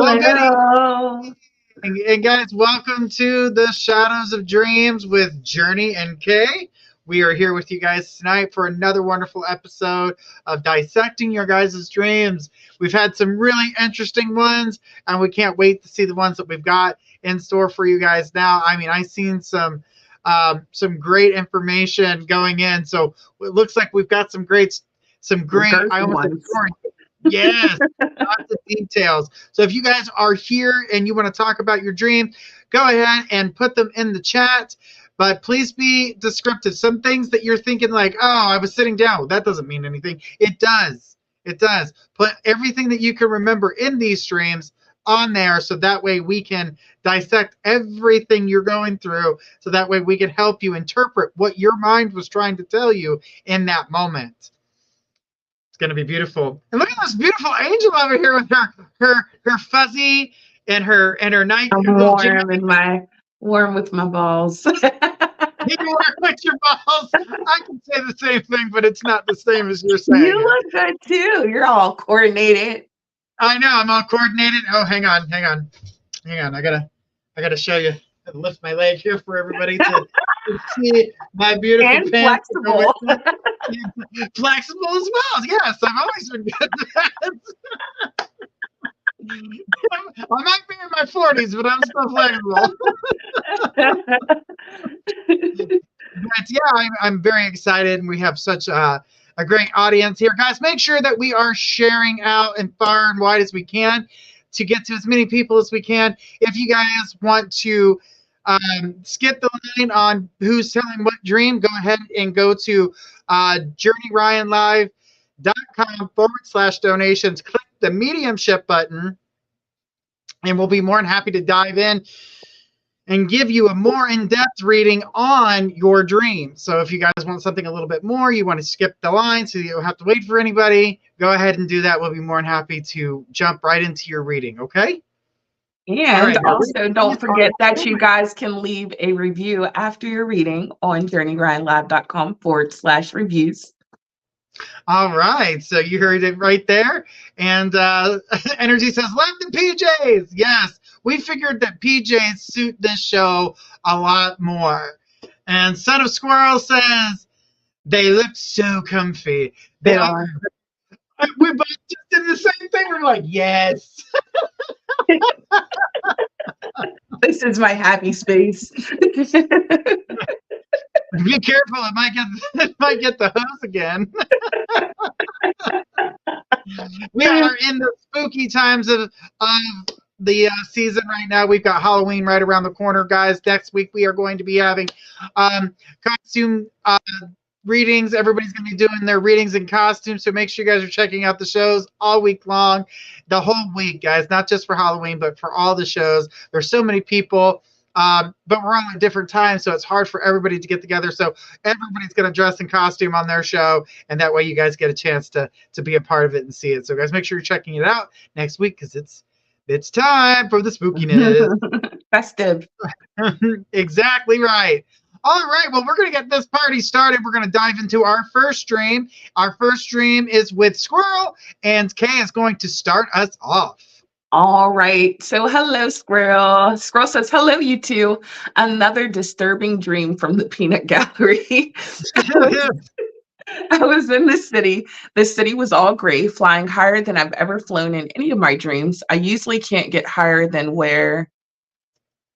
Well, good Hello. evening. And guys, welcome to the Shadows of Dreams with Journey and Kay. We are here with you guys tonight for another wonderful episode of Dissecting Your Guys' Dreams. We've had some really interesting ones, and we can't wait to see the ones that we've got in store for you guys now. I mean, I've seen some great information going in, so it looks like we've got some great. I Girthy almost said ones. story. Yes, lots of details. So if you guys are here and you want to talk about your dream, go ahead and put them in the chat. But please be descriptive. Some things that you're thinking like, oh, I was sitting down. Well, that doesn't mean anything. It does. It does. Put everything that you can remember in these streams on there so that way we can dissect everything you're going through so that way we can help you interpret what your mind was trying to tell you in that moment. It's going to be beautiful. And look at this beautiful angel over here with her fuzzy and her nice I'm little gym. warm with my balls. You work with your balls. I can say the same thing, but it's not the same as you're saying You it. look good too. You're all coordinated. I know. I'm all coordinated. Oh, hang on. I gotta show you. I lift my leg here for everybody to see my beautiful And pants. flexible. Flexible as well. Yes, I've always been good at that. I might be in my 40s, but I'm still flexible. But yeah, I'm very excited, and we have such a great audience here. Guys, make sure that we are sharing out and far and wide as we can to get to as many people as we can. If you guys want to skip the line on who's telling what dream, go ahead and go to journeyryanlive.com/donations. Click the mediumship button, and we'll be more than happy to dive in and give you a more in-depth reading on your dream. So if you guys want something a little bit more, you want to skip the line so you don't have to wait for anybody, go ahead and do that. We'll be more than happy to jump right into your reading, okay? And right, also, don't forget that you guys can leave a review after your reading on journeyryanlive.com/reviews. All right, so you heard it right there. And Energy says, love the PJs. Yes, we figured that PJs suit this show a lot more. And Son of Squirrel says, they look so comfy. They are. We both just did the same thing. We're like, yes. This is my happy space. Be careful, it might get the hose again. We are in the spooky times of the season right now. We've got Halloween right around the corner, guys. Next week we are going to be having costume readings. Everybody's going to be doing their readings in costumes, so make sure you guys are checking out the shows all week long, the whole week, guys, not just for Halloween, but for all the shows. There's so many people, but we're all at different times, so it's hard for everybody to get together. So everybody's going to dress in costume on their show, and that way you guys get a chance to be a part of it and see it. So guys, make sure you're checking it out next week because it's time for the spookiness. Festive. Exactly right. All right, well, we're going to get this party started. We're going to dive into our first dream. Our first dream is with Squirrel, and Kay is going to start us off. All right. So, hello, Squirrel. Squirrel says, hello, you two. Another disturbing dream from the peanut gallery. I was in the city. The city was all gray, flying higher than I've ever flown in any of my dreams. I usually can't get higher than where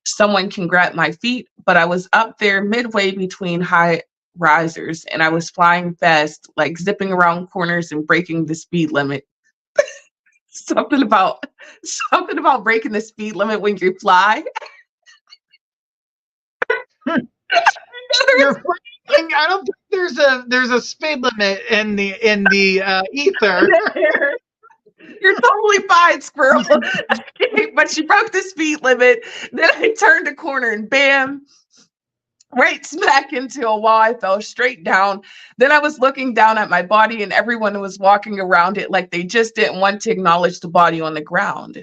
someone can grab my feet, but I was up there midway between high risers, and I was flying fast, like zipping around corners and breaking the speed limit. something about breaking the speed limit when you fly. I don't think there's a speed limit in the ether. You're totally fine, Squirrel. But she broke the speed limit. Then I turned a corner and bam, right smack into a wall. I fell straight down. Then I was looking down at my body, and everyone was walking around it like they just didn't want to acknowledge the body on the ground.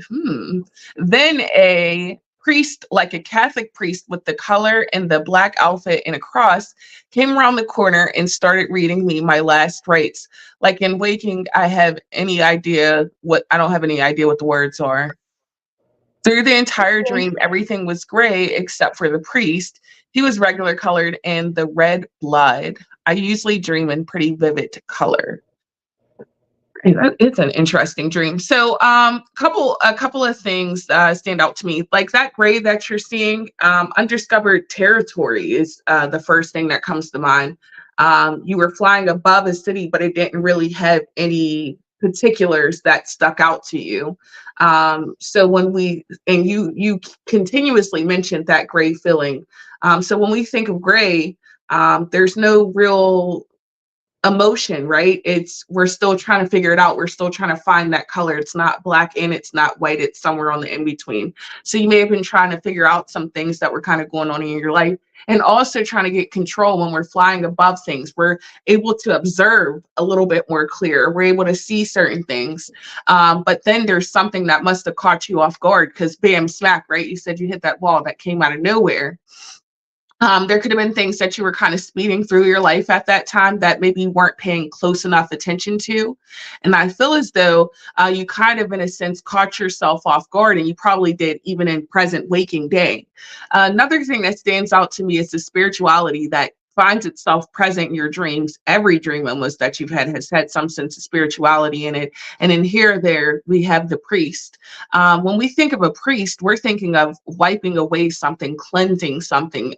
Then a priest, like a Catholic priest with the color and the black outfit and a cross, came around the corner and started reading me my last rites. Like in waking, I don't have any idea what the words are. Through the entire dream, everything was gray except for the priest. He was regular colored and the red blood. I usually dream in pretty vivid color. It's an interesting dream. So, a couple of things stand out to me. Like that gray that you're seeing, undiscovered territory is the first thing that comes to mind. You were flying above a city, but it didn't really have any particulars that stuck out to you. So when we and you continuously mentioned that gray feeling. So when we think of gray, there's no real emotion, right? It's we're still trying to figure it out. We're still trying to find that color. It's not black and it's not white. It's somewhere on the in between. So you may have been trying to figure out some things that were kind of going on in your life and also trying to get control when we're flying above things. We're able to observe a little bit more clear. We're able to see certain things. But then there's something that must have caught you off guard because bam, smack, right? You said you hit that wall that came out of nowhere. There could have been things that you were kind of speeding through your life at that time that maybe you weren't paying close enough attention to. And I feel as though you kind of, in a sense, caught yourself off guard, and you probably did even in present waking day. Another thing that stands out to me is the spirituality that finds itself present in your dreams. Every dream almost that you've had has had some sense of spirituality in it. And in here, there, we have the priest. When we think of a priest, we're thinking of wiping away something, cleansing something,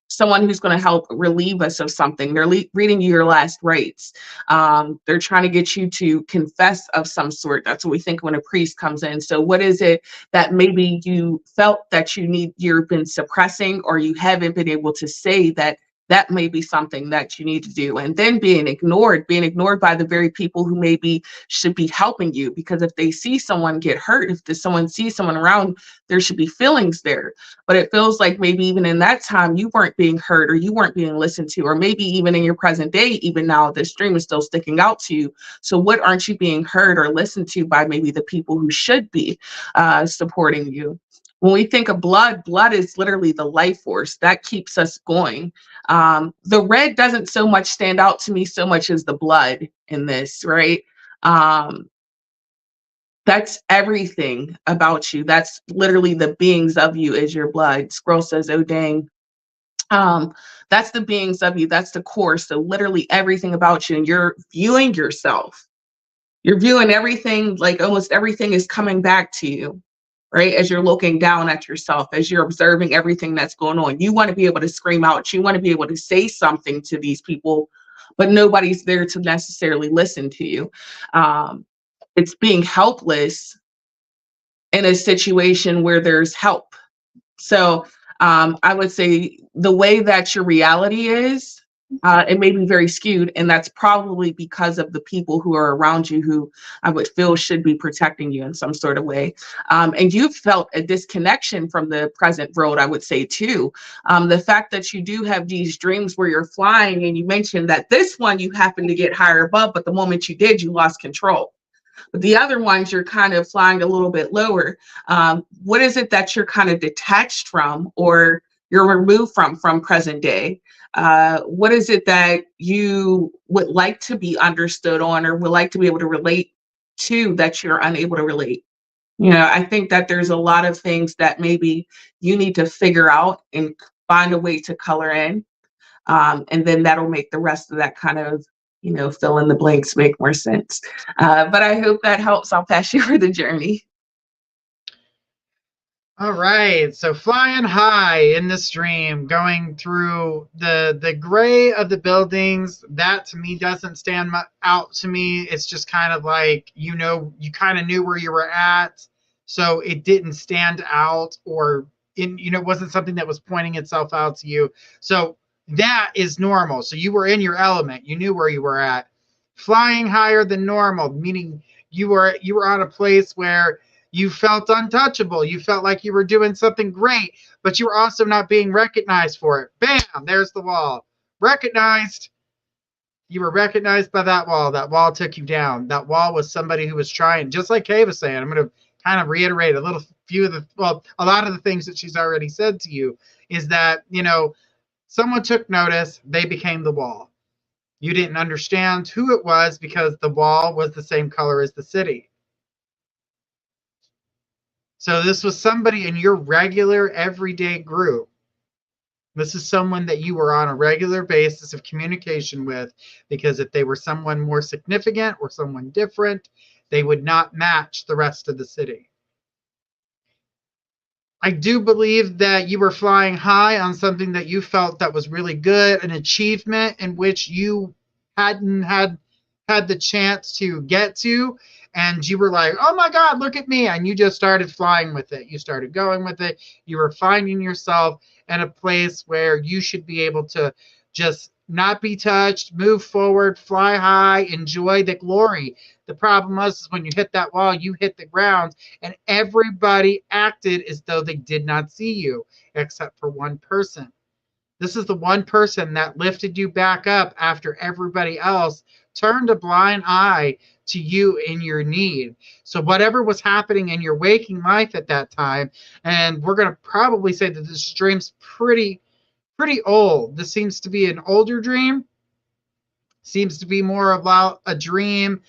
someone who's going to help relieve us of something. They're reading you your last rites. They're trying to get you to confess of some sort. That's what we think when a priest comes in. So what is it that maybe you felt that you've been suppressing, or you haven't been able to say that may be something that you need to do? And then being ignored by the very people who maybe should be helping you, because if they see someone get hurt, if someone sees someone around, there should be feelings there. But it feels like maybe even in that time you weren't being heard, or you weren't being listened to, or maybe even in your present day, even now this dream is still sticking out to you. So what aren't you being heard or listened to by maybe the people who should be supporting you? When we think of blood, blood is literally the life force that keeps us going. The red doesn't so much stand out to me so much as the blood in this, right? That's everything about you. That's literally the beings of you is your blood. Scroll says, oh, dang. That's the beings of you. That's the core. So literally everything about you, and you're viewing yourself. You're viewing everything, like almost everything is coming back to you, right? As you're looking down at yourself, as you're observing everything that's going on. You want to be able to scream out. You want to be able to say something to these people, but nobody's there to necessarily listen to you. It's being helpless in a situation where there's help. So I would say the way that your reality is, it may be very skewed, and that's probably because of the people who are around you who I would feel should be protecting you in some sort of way. And you've felt a disconnection from the present world, I would say, too. The fact that you do have these dreams where you're flying, and you mentioned that this one you happened to get higher above, but the moment you did, you lost control. But the other ones, you're kind of flying a little bit lower. What is it that you're kind of detached from, or you're removed from present day? What is it that you would like to be understood on, or would like to be able to relate to, that you're unable to relate? I think that there's a lot of things that maybe you need to figure out and find a way to color in. And then that'll make the rest of that kind of, fill in the blanks make more sense. But I hope that helps. I'll pass you for the journey. All right, so flying high in this dream, going through the gray of the buildings, that to me doesn't stand out to me. It's just kind of like, you kind of knew where you were at, so it didn't stand out, or it wasn't something that was pointing itself out to you. So that is normal. So you were in your element, you knew where you were at. Flying higher than normal, meaning you were on a place where you felt untouchable. You felt like you were doing something great, but you were also not being recognized for it. Bam, there's the wall. Recognized. You were recognized by that wall. That wall took you down. That wall was somebody who was trying, just like Kay was saying. I'm going to kind of reiterate a lot of the things that she's already said to you, is that, someone took notice, they became the wall. You didn't understand who it was because the wall was the same color as the city. So this was somebody in your regular everyday group. This is someone that you were on a regular basis of communication with, because if they were someone more significant or someone different, they would not match the rest of the city. I do believe that you were flying high on something that you felt that was really good, an achievement in which you hadn't had the chance to get to, and you were like, "Oh my God, look at me!" And you just started flying with it. You started going with it. You were finding yourself in a place where you should be able to just not be touched, move forward, fly high, enjoy the glory. The problem was is when you hit that wall, you hit the ground, and everybody acted as though they did not see you, except for one person. This is the one person that lifted you back up after everybody else turned a blind eye to you in your need. So whatever was happening in your waking life at that time, and we're going to probably say that this dream's pretty old. This seems to be an older dream. Seems to be more about a dream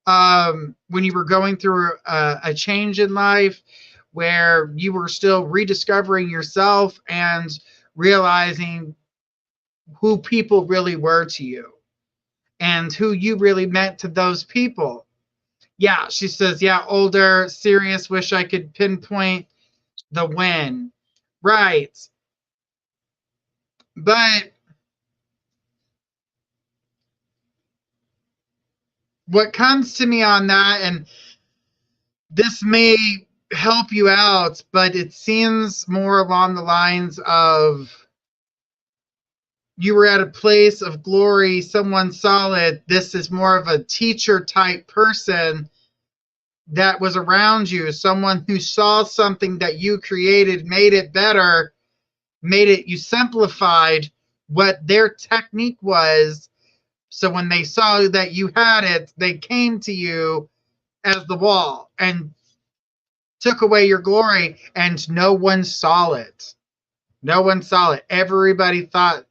when you were going through a change in life, where you were still rediscovering yourself and realizing who people really were to you and who you really meant to those people. Yeah, she says, yeah, older, serious, wish I could pinpoint the when. Right. But what comes to me on that, and this may help you out, but it seems more along the lines of you were at a place of glory, someone solid. This is more of a teacher type person that was around you, someone who saw something that you created, made it better, made it, you simplified what their technique was. So when they saw that you had it, they came to you as the wall and took away your glory, and no one saw it. No one saw it. Everybody thought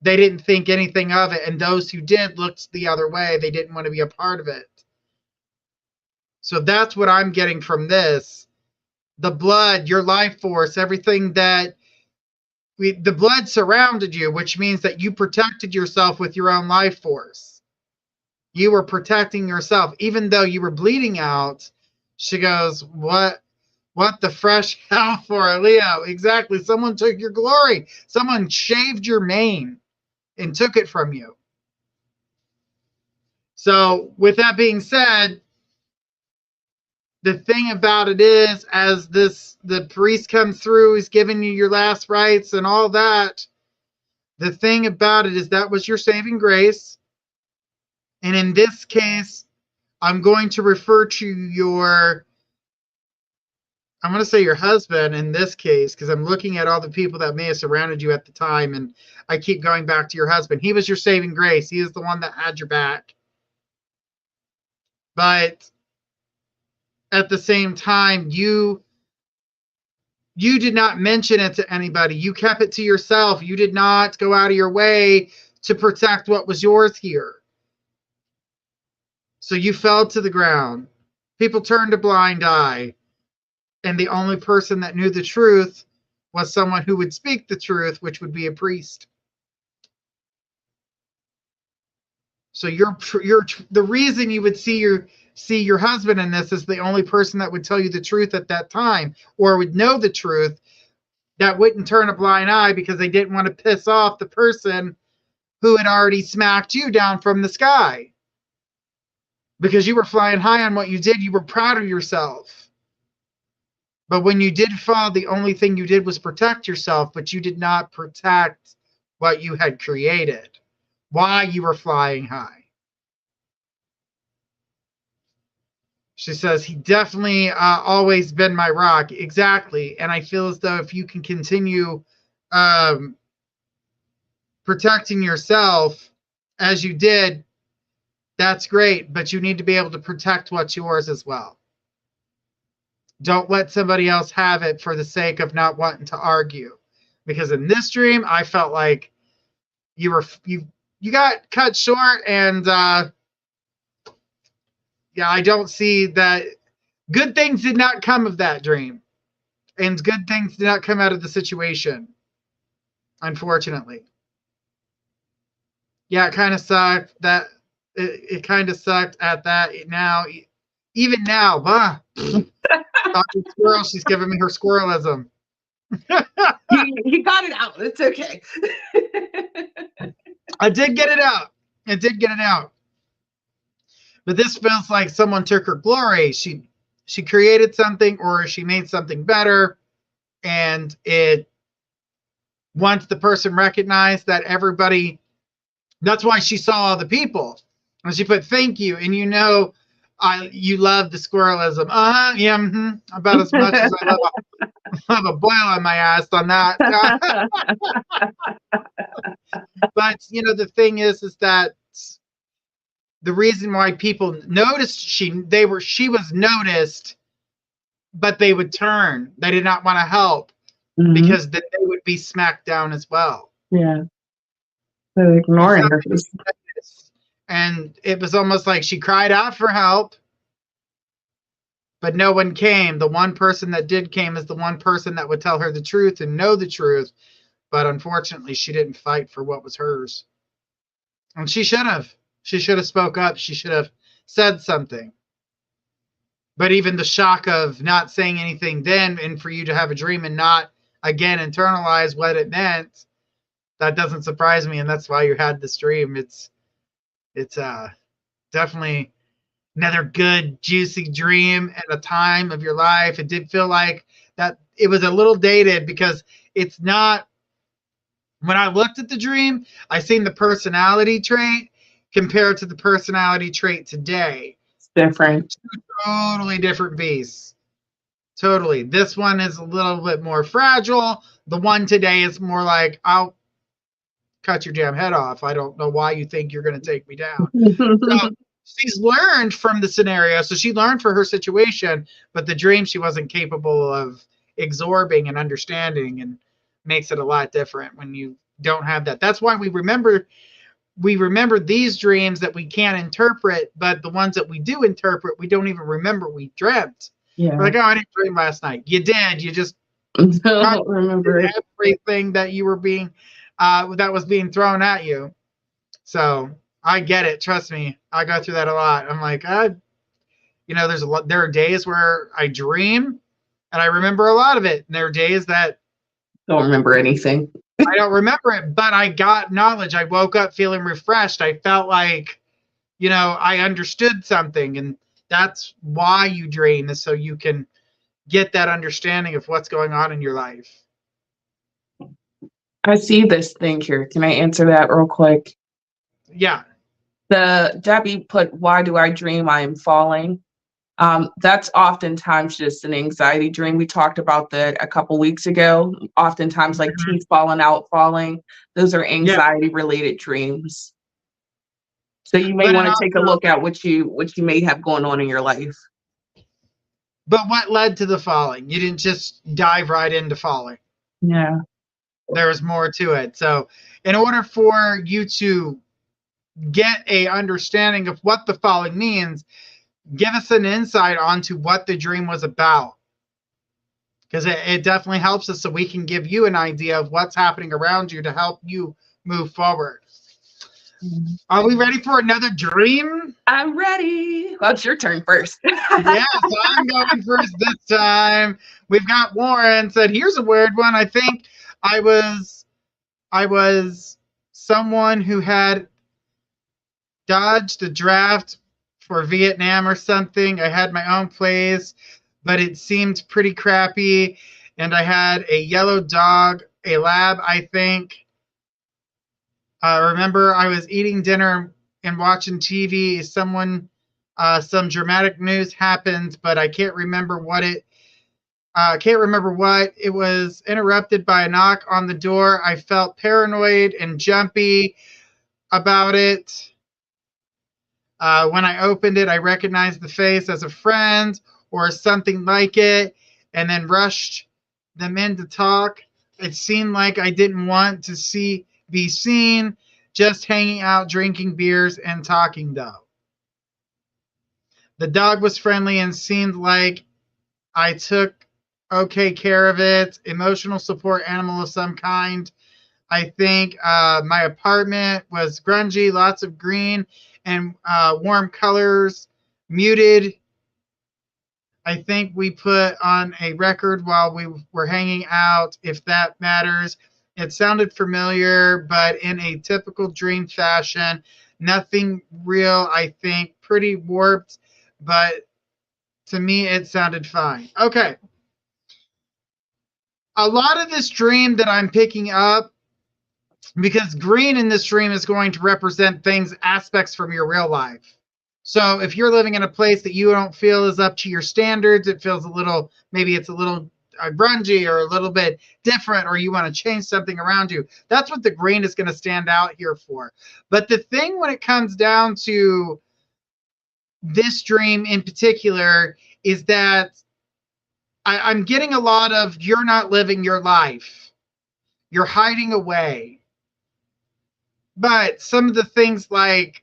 they didn't think anything of it, and those who did looked the other way. They didn't want to be a part of it. So that's what I'm getting from this. The blood, your life force, everything that the blood surrounded you, which means that you protected yourself with your own life force. You were protecting yourself, even though you were bleeding out. She goes, what the fresh hell for, Leo? Exactly. Someone took your glory. Someone shaved your mane and took it from you. So, with that being said, the thing about it is, as the priest comes through, he's giving you your last rites and all that. The thing about it is that was your saving grace. And in this case, I'm going to refer to I'm going to say your husband in this case, because I'm looking at all the people that may have surrounded you at the time, and I keep going back to your husband. He was your saving grace. He is the one that had your back. But at the same time, you did not mention it to anybody. You kept it to yourself. You did not go out of your way to protect what was yours here. So you fell to the ground. People turned a blind eye. And the only person that knew the truth was someone who would speak the truth, which would be a priest. So you're the reason you would see your husband in this is the only person that would tell you the truth at that time, or would know the truth, that wouldn't turn a blind eye because they didn't want to piss off the person who had already smacked you down from the sky. Because you were flying high on what you did, you were proud of yourself. But when you did fall, the only thing you did was protect yourself, but you did not protect what you had created, why you were flying high. She says, he definitely always been my rock. Exactly. And I feel as though if you can continue protecting yourself as you did, that's great. But you need to be able to protect what's yours as well. Don't let somebody else have it for the sake of not wanting to argue. Because in this dream, I felt like you got cut short, and yeah, I don't see that Good things did not come of that dream, and good things did not come out of the situation, unfortunately. Yeah, it kind of sucked. That it kind of sucked at that. Now, even now, Dr. Squirrel, she's giving me her squirrelism. You got it out. It's okay. I did get it out. I did get it out. But this feels like someone took her glory. She created something, or she made something better, and it once the person recognized that everybody, that's why she saw all the people, and she put thank you, and you love the squirrelism. Yeah, about as much as I love a boil on my ass on that. But the thing is that the reason why people noticed she was noticed, but they would turn. They did not want to help because then they would be smacked down as well. Yeah. They're ignoring her. And it was almost like she cried out for help, but no one came. The one person that did came is the one person that would tell her the truth and know the truth. But unfortunately, she didn't fight for what was hers. And she should have. She should have spoke up. She should have said something. But even the shock of not saying anything then, and for you to have a dream and not, again, internalize what it meant, that doesn't surprise me. And that's why you had this dream. It's definitely another good, juicy dream at a time of your life. It did feel like that it was a little dated because it's not. When I looked at the dream, I seen the personality trait compared to the personality trait today. It's different. Two totally different beasts. Totally. This one is a little bit more fragile. The one today is more like, I'll cut your damn head off. I don't know why you think you're going to take me down. So she's learned from the scenario. So she learned for her situation, but the dream she wasn't capable of absorbing and understanding, and makes it a lot different when you don't have that. That's why we remember these dreams that we can't interpret, but the ones that we do interpret, we don't even remember we dreamt. Yeah. We're like, oh, I didn't dream last night. You did. You just don't remember everything that you were being that was being thrown at you. So I get it. Trust me, I go through that a lot. I'm like, there's a lot. There are days where I dream and I remember a lot of it, and there are days that don't remember anything. I don't remember it, but I got knowledge. I woke up feeling refreshed. I felt like, I understood something, and that's why you dream, is so you can get that understanding of what's going on in your life. I see this thing here. Can I answer that real quick? Yeah. The Debbie put, why do I dream I am falling? That's oftentimes just an anxiety dream. We talked about that a couple weeks ago. Oftentimes, like teeth falling out, falling. Those are anxiety related dreams. So you may want to take a look at what you may have going on in your life. But what led to the falling? You didn't just dive right into falling. Yeah. There was more to it. So in order for you to get a understanding of what the falling means, give us an insight onto what the dream was about, because it definitely helps us so we can give you an idea of what's happening around you to help you move forward. Are we ready for another dream? I'm ready. Well, it's your turn first. Yes, I'm going first this time. We've got Warren said, here's a weird one. I think I was someone who had dodged a draft for Vietnam or something. I had my own place, but it seemed pretty crappy. And I had a yellow dog, a lab, I think. Remember, I was eating dinner and watching TV. Some dramatic news happened, but I can't remember what it. It was interrupted by a knock on the door. I felt paranoid and jumpy about it. When I opened it, I recognized the face as a friend or something like it, and then rushed them in to talk. It seemed like I didn't want to be seen, just hanging out, drinking beers, and talking, though. The dog was friendly and seemed like I took okay care of it. Emotional support animal of some kind. I think my apartment was grungy, lots of green and warm colors, muted. I think we put on a record while we were hanging out, if that matters. It sounded familiar, but in a typical dream fashion. Nothing real, I think. Pretty warped, but to me, it sounded fine. Okay. A lot of this dream that I'm picking up, because green in this dream is going to represent things, aspects from your real life. So if you're living in a place that you don't feel is up to your standards, it feels a little, maybe it's a little grungy or a little bit different, or you want to change something around you. That's what the green is going to stand out here for. But the thing when it comes down to this dream in particular is that I'm getting a lot of you're not living your life. You're hiding away. But some of the things like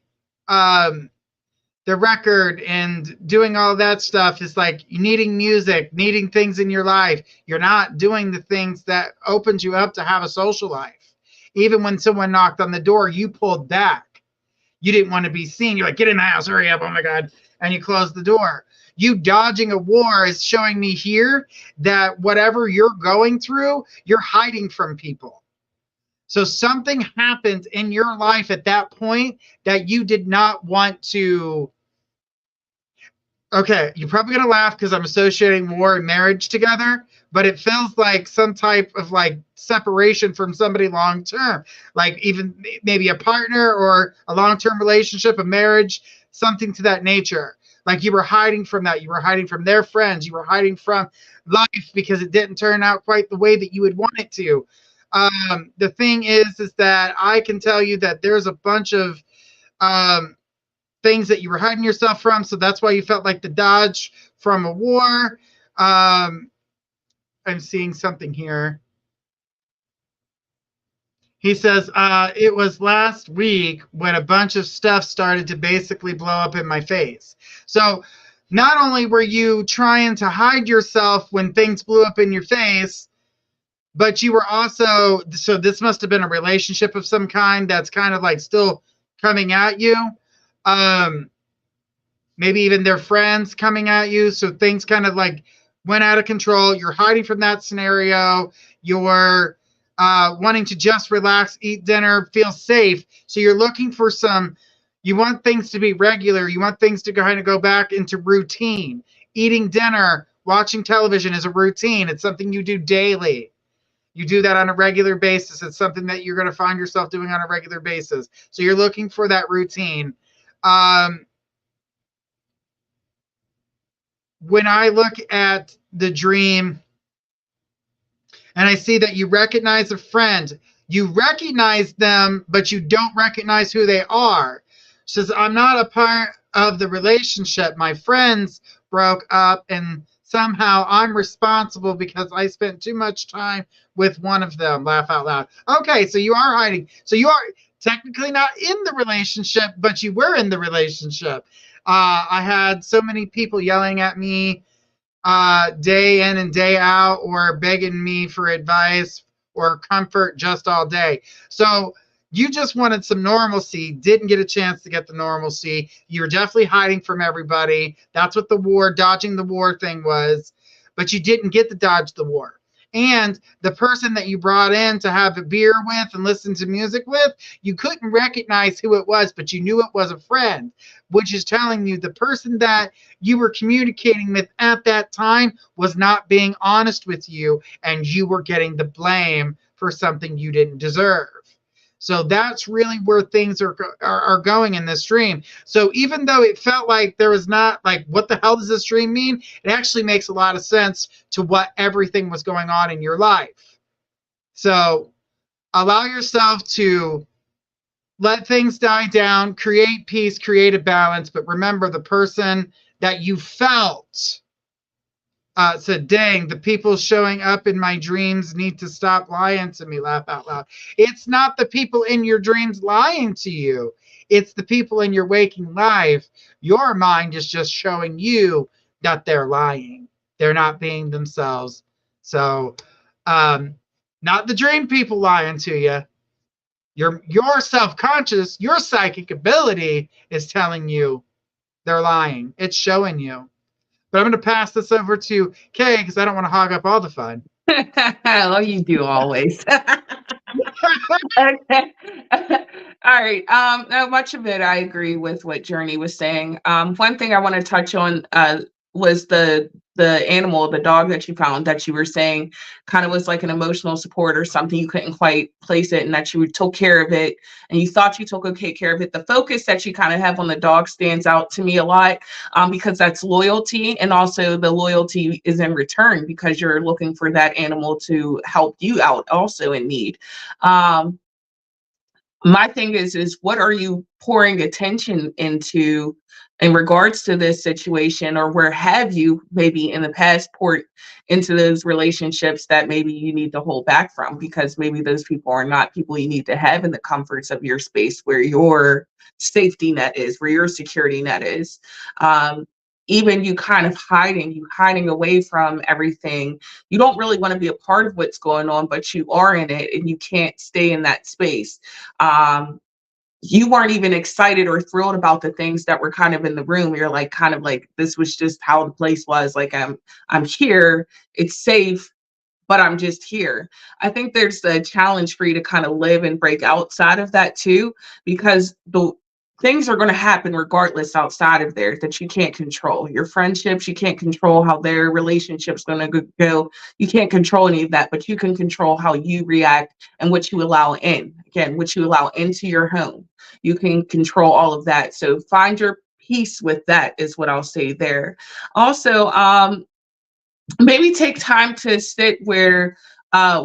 the record and doing all that stuff is like needing music, needing things in your life. You're not doing the things that opens you up to have a social life. Even when someone knocked on the door, you pulled back. You didn't want to be seen. You're like, get in the house, hurry up, oh my God. And you close the door. You dodging a war is showing me here that whatever you're going through, you're hiding from people. So something happened in your life at that point that you did not want to. Okay, you're probably going to laugh because I'm associating war and marriage together, but it feels like some type of like separation from somebody long term, like even maybe a partner or a long-term relationship, a marriage, something to that nature. Like you were hiding from that. You were hiding from their friends. You were hiding from life because it didn't turn out quite the way that you would want it to. The thing is that I can tell you that there's a bunch of things that you were hiding yourself from. So that's why you felt like the dodge from a war. I'm seeing something here. He says, it was last week when a bunch of stuff started to basically blow up in my face. So not only were you trying to hide yourself when things blew up in your face, but you were also, so this must have been a relationship of some kind that's kind of like still coming at you. Maybe even their friends coming at you. So things kind of like went out of control. You're hiding from that scenario. You're wanting to just relax, eat dinner, feel safe. So you're looking for some, you want things to be regular. You want things to kind of go back into routine. Eating dinner, watching television is a routine. It's something you do daily. You do that on a regular basis. It's something that you're going to find yourself doing on a regular basis. So you're looking for that routine. When I look at the dream and I see that you recognize a friend, you recognize them, but you don't recognize who they are. She says, I'm not a part of the relationship. My friends broke up and somehow I'm responsible because I spent too much time with one of them. Laugh out loud. Okay, so you are hiding. So you are technically not in the relationship, but you were in the relationship. I had so many people yelling at me day in and day out, or begging me for advice or comfort just all day. So you just wanted some normalcy, didn't get a chance to get the normalcy. You're definitely hiding from everybody. That's what the war, dodging the war thing was, but you didn't get to dodge the war. And the person that you brought in to have a beer with and listen to music with, you couldn't recognize who it was, but you knew it was a friend, which is telling you the person that you were communicating with at that time was not being honest with you, and you were getting the blame for something you didn't deserve. So that's really where things are going in this dream. So even though it felt like there was not like, what the hell does this dream mean? It actually makes a lot of sense to what everything was going on in your life. So allow yourself to let things die down, create peace, create a balance. But remember, the person that you felt said, dang, the people showing up in my dreams need to stop lying to me. Laugh out loud. It's not the people in your dreams lying to you. It's the people in your waking life. Your mind is just showing you that they're lying. They're not being themselves. So, um, not the dream people lying to you. Your self-conscious, your psychic ability is telling you they're lying. It's showing you. But I'm going to pass this over to Kay because I don't want to hog up all the fun. Well, you do always. Okay. All right. Now much of it I agree with what Journey was saying. One thing I want to touch on was the animal, the dog that you found that you were saying kind of was like an emotional support or something. You couldn't quite place it and that you took care of it and you thought you took okay care of it. The focus that you kind of have on the dog stands out to me a lot because that's loyalty, and also the loyalty is in return because you're looking for that animal to help you out also in need. um, my thing is what are you pouring attention into in regards to this situation, or where have you maybe in the past poured into those relationships that maybe you need to hold back from because maybe those people are not people you need to have in the comforts of your space where your safety net is, where your security net is. um, Even you kind of you hiding away from everything. You don't really want to be a part of what's going on, but you are in it and you can't stay in that space. um, you weren't even excited or thrilled about the things that were kind of in the room. You're like kind of like this was just how the place was. Like I'm here, it's safe, but I'm just here. I think there's a challenge for you to kind of live and break outside of that too, because the things are going to happen regardless outside of there that you can't control. Your friendships, you can't control how their relationship's going to go. You can't control any of that, but you can control how you react and what you allow in. Again, what you allow into your home. You can control all of that. So find your peace with that is what I'll say there. Also, maybe take time to sit where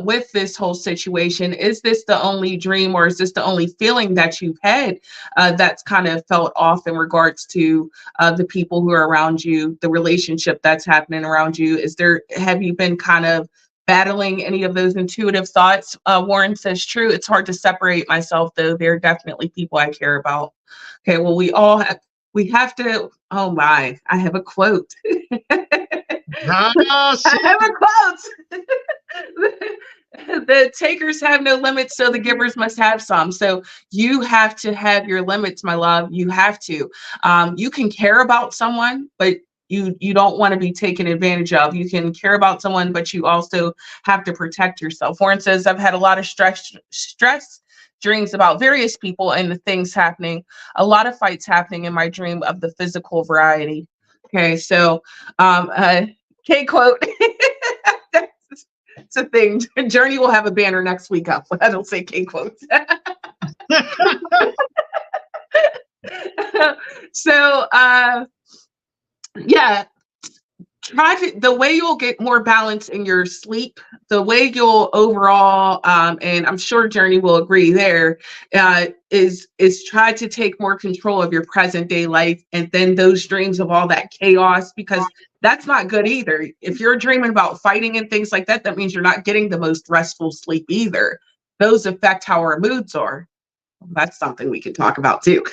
with this whole situation. Is this the only dream, or is this the only feeling that you've had that's kind of felt off in regards to the people who are around you, the relationship that's happening around you? Have you been kind of battling any of those intuitive thoughts? Warren says, true, it's hard to separate myself, though there are definitely people I care about. Okay, well, we have to, oh my, I have a quote. Gosh. I have a quote. The takers have no limits, so the givers must have some. So you have to have your limits, my love. You have to. You can care about someone, but you don't want to be taken advantage of. You can care about someone, but you also have to protect yourself. Warren says, I've had a lot of stress dreams about various people and the things happening, a lot of fights happening in my dream of the physical variety. Okay, so K quote. It's a thing. Journey will have a banner next week up. That'll say K quotes. So yeah, the way you'll get more balance in your sleep, the way you'll overall, and I'm sure Journey will agree there, is try to take more control of your present day life, and then those dreams of all that chaos, because that's not good either. If you're dreaming about fighting and things like that, that means you're not getting the most restful sleep either. Those affect how our moods are. That's something we could talk about too.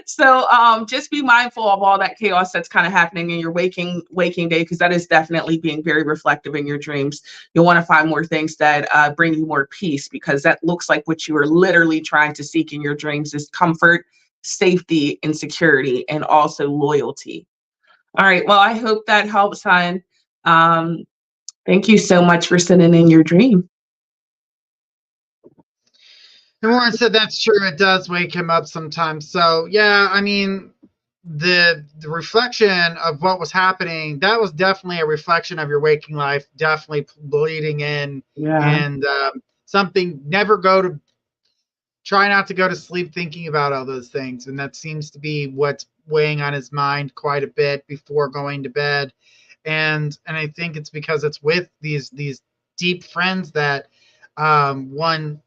So just be mindful of all that chaos that's kind of happening in your waking day, because that is definitely being very reflective in your dreams. You'll want to find more things that bring you more peace, because that looks like what you are literally trying to seek in your dreams is comfort, safety, and security, and also loyalty. All right, well, I hope that helps, hon. um, Thank you so much for sitting in your dream. And Warren said that's true. It does wake him up sometimes. So yeah, I mean, the reflection of what was happening, that was definitely a reflection of your waking life, definitely bleeding in. Yeah. And something, never go to try not to go to sleep thinking about all those things. And that seems to be what's weighing on his mind quite a bit before going to bed. And I think it's because it's with these deep friends that one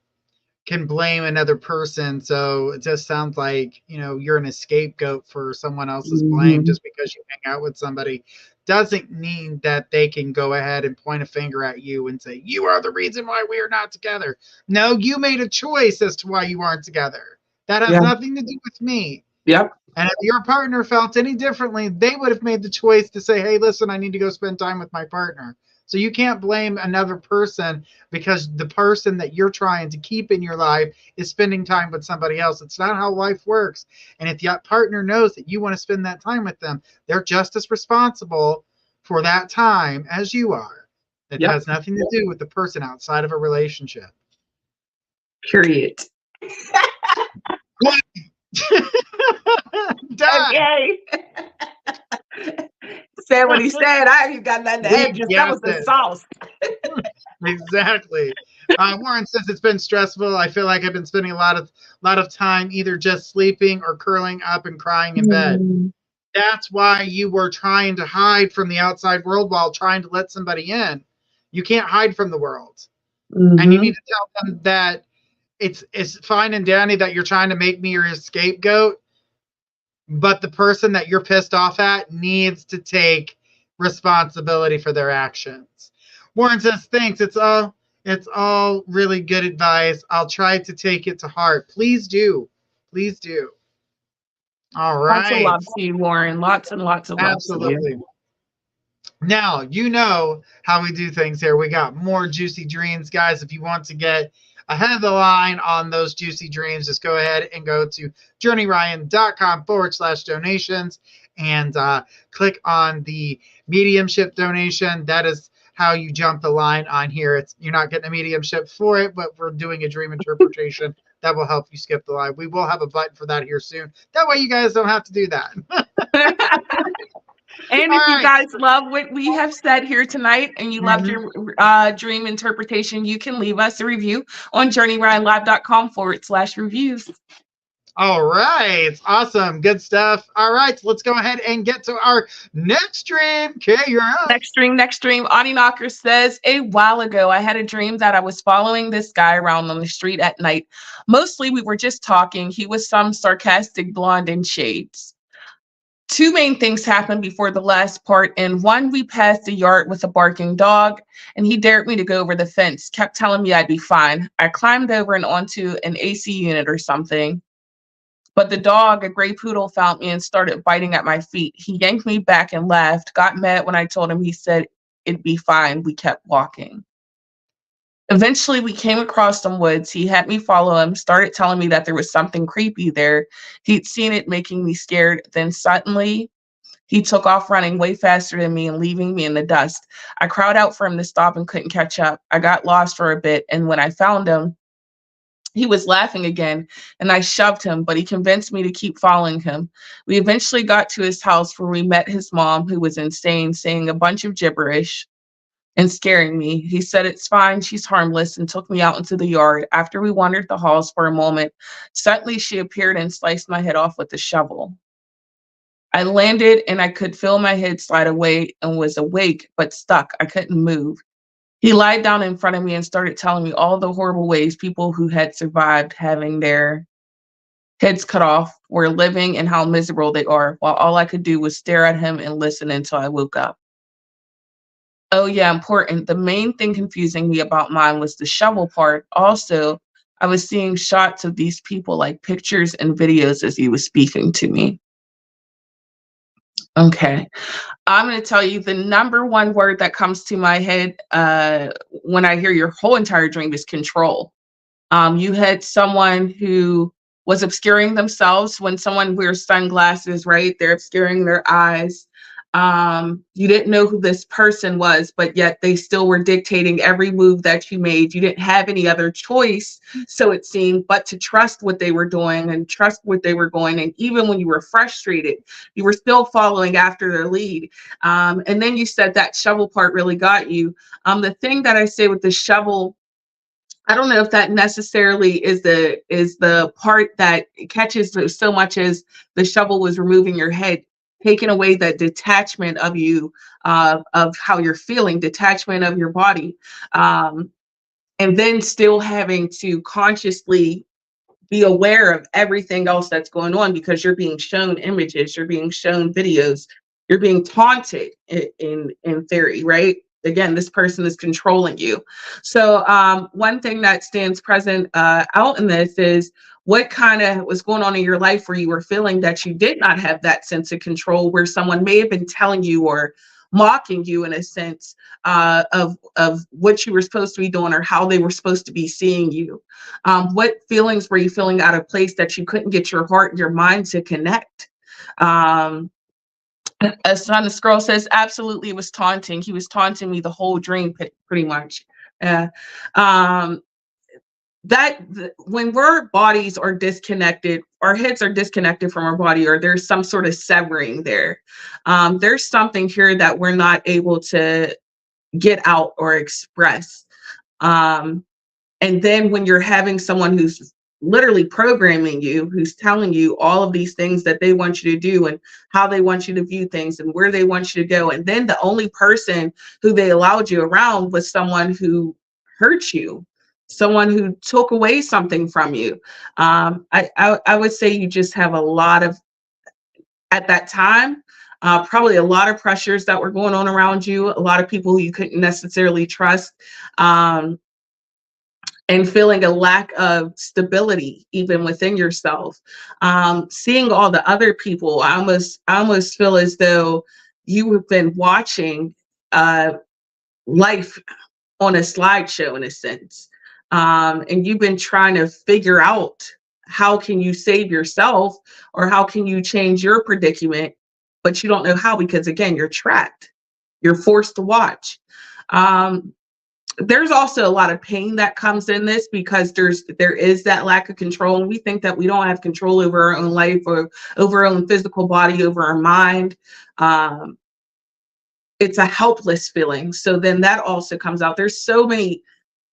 can blame another person. So it just sounds like, you're an scapegoat for someone else's blame. Mhm. Just because you hang out with somebody doesn't mean that they can go ahead and point a finger at you and say, you are the reason why we are not together. No, you made a choice as to why you aren't together. That has Yeah. nothing to do with me. Yep. And if your partner felt any differently, they would have made the choice to say, hey, listen, I need to go spend time with my partner. So you can't blame another person because the person that you're trying to keep in your life is spending time with somebody else. It's not how life works. And if your partner knows that you want to spend that time with them, they're just as responsible for that time as you are. It Yep. has nothing to do with the person outside of a relationship. Period. Done. Okay. Said what he said. I ain't got nothing to We add. Just that was guessed the it. sauce. Exactly. Warren says it's been stressful. I feel like I've been spending a lot of time either just sleeping or curling up and crying in bed. That's why you were trying to hide from the outside world while trying to let somebody in. You can't hide from the world. And you need to tell them that it's fine and dandy that you're trying to make me your scapegoat, but the person that you're pissed off at needs to take responsibility for their actions. Warren says, thanks. It's all really good advice. I'll try to take it to heart. Please do. Please do. All Lots of right. love to you, Warren. Lots and lots of love to you. Absolutely. Now, you know how we do things here. We got more juicy dreams, guys. If you want to get ahead of the line on those juicy dreams, just go ahead and go to journeyryan.com/donations and click on the mediumship donation. That is how you jump the line on here. You're not getting a mediumship for it, but we're doing a dream interpretation that will help you skip the line. We will have a button for that here soon. That way you guys don't have to do that. And if you guys love what we have said here tonight and you loved your dream interpretation, you can leave us a review on journeyryanlive.com/reviews. All right. Awesome. Good stuff. All right. Let's go ahead and get to our next dream. Okay, you're up. Next dream. Ani Knocker says, a while ago, I had a dream that I was following this guy around on the street at night. Mostly we were just talking. He was some sarcastic blonde in shades. Two main things happened before the last part. And one, we passed a yard with a barking dog, and he dared me to go over the fence, kept telling me I'd be fine. I climbed over and onto an AC unit or something. But the dog, a gray poodle, found me and started biting at my feet. He yanked me back and laughed, got mad when I told him. He said it'd be fine. We kept walking. Eventually, we came across some woods. He had me follow him, started telling me that there was something creepy there. He'd seen it, making me scared. Then suddenly, he took off running way faster than me and leaving me in the dust. I cried out for him to stop and couldn't catch up. I got lost for a bit, and when I found him, he was laughing again, and I shoved him, but he convinced me to keep following him. We eventually got to his house where we met his mom, who was insane, saying a bunch of gibberish and scaring me. He said, it's fine, she's harmless, and took me out into the yard. After we wandered the halls for a moment, suddenly she appeared and sliced my head off with a shovel. I landed and I could feel my head slide away and was awake, but stuck. I couldn't move. He lied down in front of me and started telling me all the horrible ways people who had survived having their heads cut off were living and how miserable they are, while all I could do was stare at him and listen until I woke up. Oh yeah, important. The main thing confusing me about mine was the shovel part. Also, I was seeing shots of these people, like pictures and videos, as he was speaking to me. Okay. I'm going to tell you the number one word that comes to my head when I hear your whole entire dream is control. You had someone who was obscuring themselves. When someone wears sunglasses, right? They're obscuring their eyes. You didn't know who this person was, but yet they still were dictating every move that you made. You didn't have any other choice, so it seemed, but to trust what they were doing and trust what they were going. And even when you were frustrated, you were still following after their lead. And then you said that shovel part really got you. The thing that I say with the shovel, I don't know if that necessarily is the part that catches so much as the shovel was removing your head, taking away that detachment of you, of how you're feeling, detachment of your body, and then still having to consciously be aware of everything else that's going on because you're being shown images, you're being shown videos, you're being taunted in theory, right? Again, this person is controlling you. So one thing that stands present out in this is what kind of was going on in your life where you were feeling that you did not have that sense of control, where someone may have been telling you or mocking you in a sense of what you were supposed to be doing or how they were supposed to be seeing you. What feelings were you feeling out of place that you couldn't get your heart and your mind to connect? Um, a son, scroll says, absolutely, it was taunting. He was taunting me the whole dream, pretty much. Yeah. Um, when our bodies are disconnected, our heads are disconnected from our body, or there's some sort of severing there. There's something here that we're not able to get out or express. Um, and then when you're having someone who's literally programming you, who's telling you all of these things that they want you to do and how they want you to view things and where they want you to go. And then the only person who they allowed you around was someone who hurt you, someone who took away something from you. I would say you just have a lot of, at that time, probably a lot of pressures that were going on around you, a lot of people who you couldn't necessarily trust. And feeling a lack of stability even within yourself. Seeing all the other people, I almost feel as though you have been watching life on a slideshow in a sense. And you've been trying to figure out how can you save yourself or how can you change your predicament, but you don't know how because, again, you're trapped. You're forced to watch. There's also a lot of pain that comes in this because there is that lack of control, and we think that we don't have control over our own life or over our own physical body, over our mind. It's a helpless feeling. So then that also comes out. There's so many,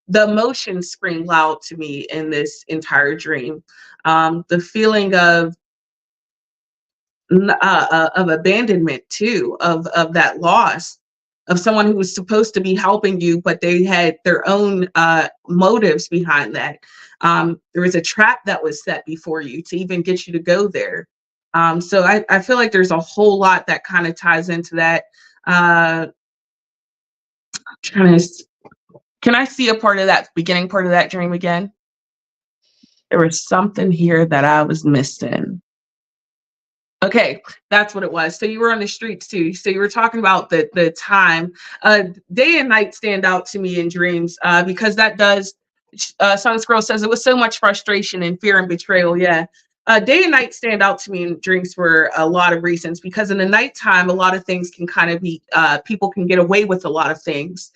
the emotions scream loud to me in this entire dream. The feeling of abandonment too, of that loss, of someone who was supposed to be helping you, but they had their own motives behind that. There was a trap that was set before you to even get you to go there. So I feel like there's a whole lot that kind of ties into that. Trying to, can I see a part of that beginning part of that dream again? There was something here that I was missing. Okay, that's what it was. So you were on the streets too. So you were talking about the time. Day and night stand out to me in dreams because that does. Sun Scroll says it was so much frustration and fear and betrayal. Yeah. Day and night stand out to me in dreams for a lot of reasons, because in the nighttime, a lot of things can kind of be, people can get away with a lot of things.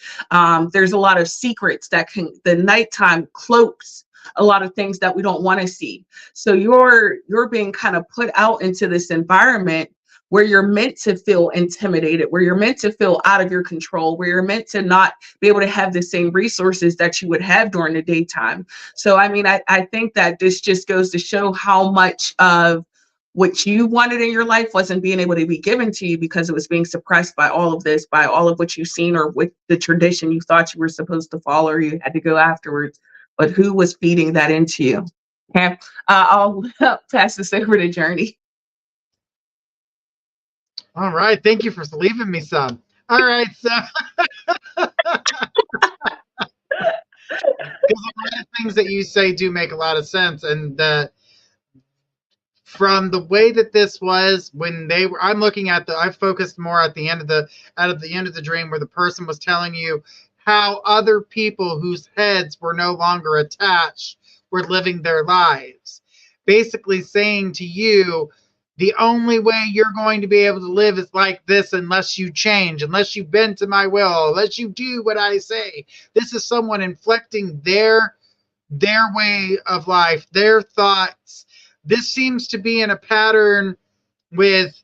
There's a lot of secrets that the nighttime cloaks a lot of things that we don't want to see. So you're being kind of put out into this environment where you're meant to feel intimidated, where you're meant to feel out of your control, where you're meant to not be able to have the same resources that you would have during the daytime. So, I mean, I think that this just goes to show how much of what you wanted in your life wasn't being able to be given to you because it was being suppressed by all of this, by all of what you've seen or with the tradition you thought you were supposed to follow or you had to go afterwards. But who was feeding that into you? Okay, I'll pass this over to Journey. All right, thank you for leaving me some. All right, so because a lot of things that you say do make a lot of sense, and from the way that this was when they were, I'm looking at I focused more at the end of the dream where the person was telling you how other people whose heads were no longer attached were living their lives, basically saying to you, the only way you're going to be able to live is like this unless you change, unless you bend to my will, unless you do what I say. This is someone inflecting their way of life, their thoughts. This seems to be in a pattern with,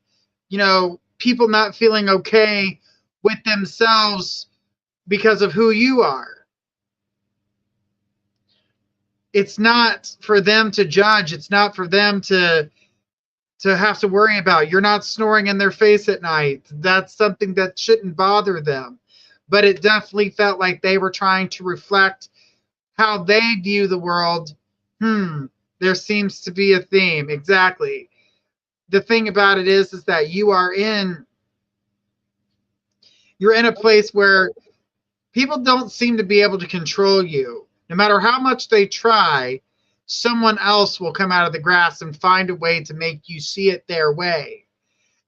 people not feeling okay with themselves because of who you are. It's not for them to judge. It's not for them to have to worry about. You're not snoring in their face at night. That's something that shouldn't bother them. But it definitely felt like they were trying to reflect how they view the world. There seems to be a theme. Exactly. The thing about it is that you're in a place where people don't seem to be able to control you. No matter how much they try, someone else will come out of the grass and find a way to make you see it their way.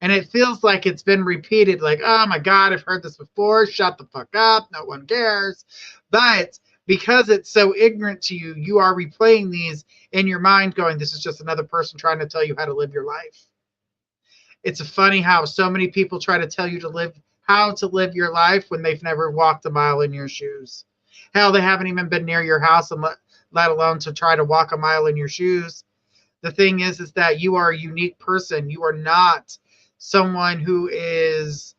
And it feels like it's been repeated, like, oh my God, I've heard this before. Shut the fuck up. No one cares. But because it's so ignorant to you, you are replaying these in your mind, going, this is just another person trying to tell you how to live your life. It's funny how so many people try to tell you to live how to live your life when they've never walked a mile in your shoes. Hell, they haven't even been near your house, and let alone to try to walk a mile in your shoes. The thing is that you are a unique person. You are not someone who is,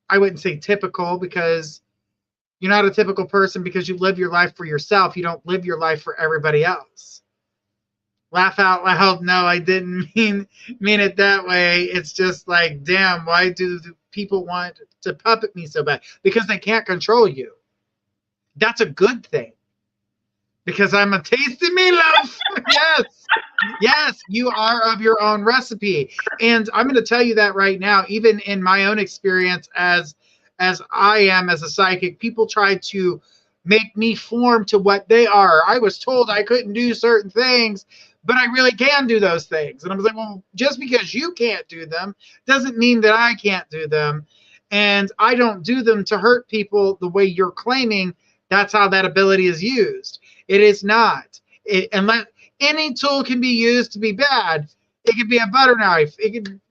I wouldn't say typical, because you're not a typical person because you live your life for yourself. You don't live your life for everybody else. Laugh out loud. No, I didn't mean it that way. It's just like, damn, why do people want to puppet me so bad? Because they can't control you. That's a good thing. Because I'm a tasty meatloaf. Yes. Yes, you are of your own recipe. And I'm going to tell you that right now, even in my own experience as I am as a psychic, people try to make me form to what they are. I was told I couldn't do certain things, but I really can do those things. And I was like, well, just because you can't do them doesn't mean that I can't do them. And I don't do them to hurt people the way you're claiming that's how that ability is used. It is not. Unless any tool can be used to be bad. It could be a butter knife. It could,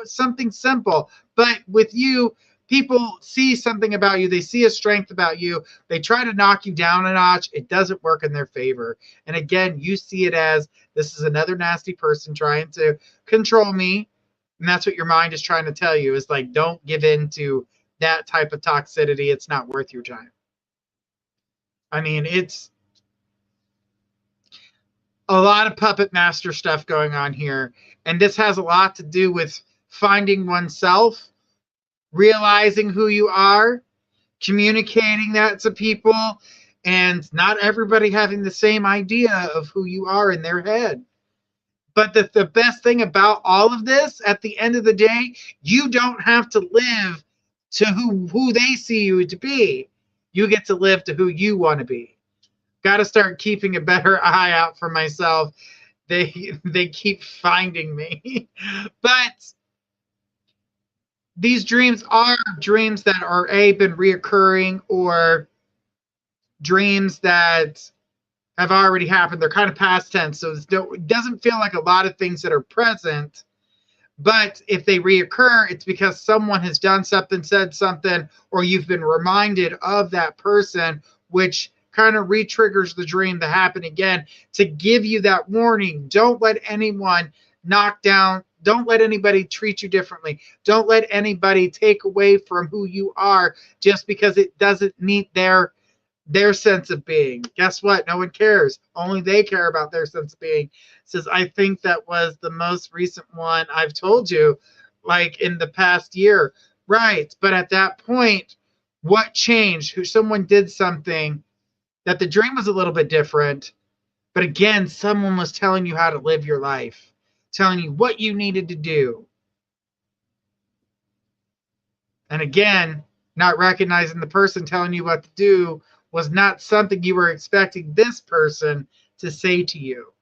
something simple. But with you, people see something about you. They see a strength about you. They try to knock you down a notch. It doesn't work in their favor. And again, you see it as, this is another nasty person trying to control me. And that's what your mind is trying to tell you, is like, don't give in to that type of toxicity. It's not worth your time. I mean, it's a lot of puppet master stuff going on here. And this has a lot to do with finding oneself, realizing who you are, communicating that to people, and not everybody having the same idea of who you are in their head. But the best thing about all of this, at the end of the day, you don't have to live to who they see you to be. You get to live to who you want to be. Got to start keeping a better eye out for myself. They keep finding me. But these dreams are dreams that are been reoccurring, or dreams that have already happened. They're kind of past tense, so it doesn't feel like a lot of things that are present. But if they reoccur, it's because someone has done something, said something, or you've been reminded of that person, which kind of re-triggers the dream to happen again, to give you that warning. Don't let anyone knock down. Don't let anybody treat you differently. Don't let anybody take away from who you are just because it doesn't meet their sense of being. Guess what? No one cares. Only they care about their sense of being. Says, I think that was the most recent one I've told you, like in the past year. Right. But at that point, what changed? Someone did something that the dream was a little bit different. But again, someone was telling you how to live your life, telling you what you needed to do. And again, not recognizing the person telling you what to do was not something you were expecting this person to say to you.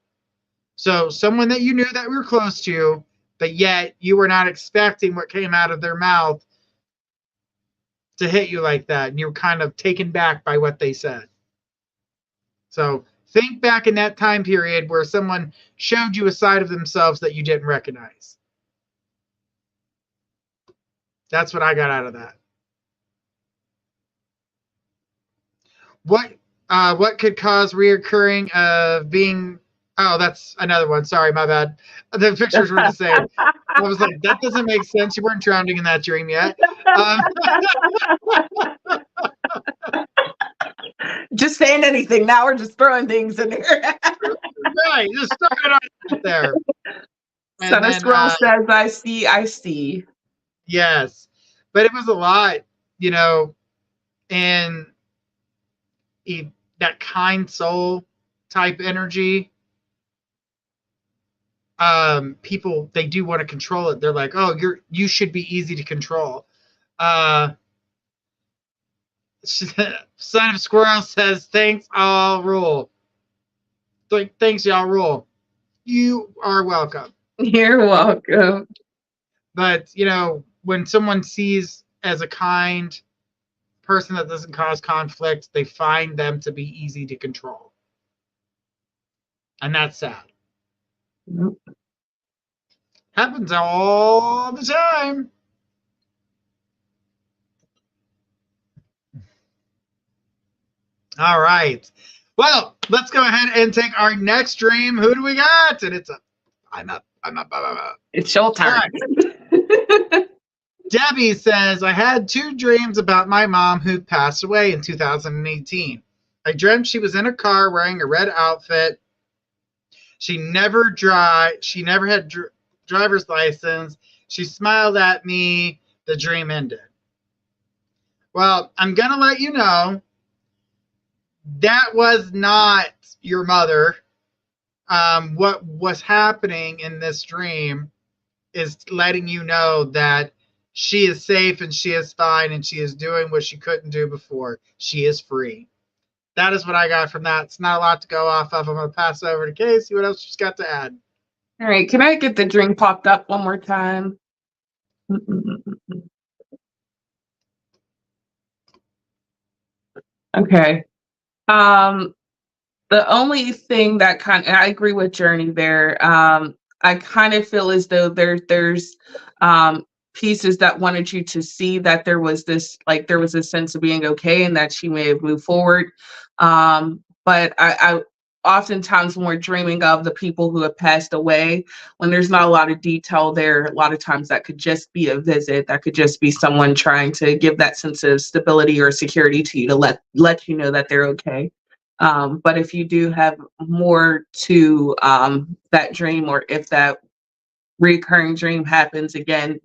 So someone that you knew that were close to you, but yet you were not expecting what came out of their mouth to hit you like that. And you were kind of taken back by what they said. So think back in that time period where someone showed you a side of themselves that you didn't recognize. That's what I got out of that. What could cause reoccurring of being? Oh, that's another one. Sorry, my bad. The pictures were the same. I was like, that doesn't make sense. You weren't drowning in that dream yet. Just saying anything. Now we're just throwing things in here. Right, just throw it out there. So the squirrel says, I see. Yes, but it was a lot, and that kind soul type energy. People, they do want to control it. They're like, oh, you should be easy to control. Son of Squirrel says, thanks, I'll rule. Like, thanks, y'all. Rule. You are welcome. You're welcome. But when someone sees as a kind person that doesn't cause conflict, they find them to be easy to control, and that's sad. Happens all the time. All right. Well, let's go ahead and take our next dream. Who do we got? And it's a I'm up. I'm up. I'm up. It's your turn. Right. Debbie says, I had 2 dreams about my mom who passed away in 2018. I dreamt she was in a car wearing a red outfit. She never had driver's license. She smiled at me. The dream ended. Well, I'm going to let you know that was not your mother. What was happening in this dream is letting you know that she is safe and she is fine and she is doing what she couldn't do before. She is free. That is what I got from that. It's not a lot to go off of. I'm going to pass it over to Casey. What else she's got to add? All right. Can I get the dream popped up one more time? Okay. The only thing that I agree with Journey there. I kind of feel as though there's pieces that wanted you to see that there was this sense of being okay and that she may have moved forward. But I oftentimes when we're dreaming of the people who have passed away, when there's not a lot of detail there, a lot of times that could just be a visit, that could just be someone trying to give that sense of stability or security to you to let you know that they're okay. But if you do have more to that dream, or if that recurring dream happens again,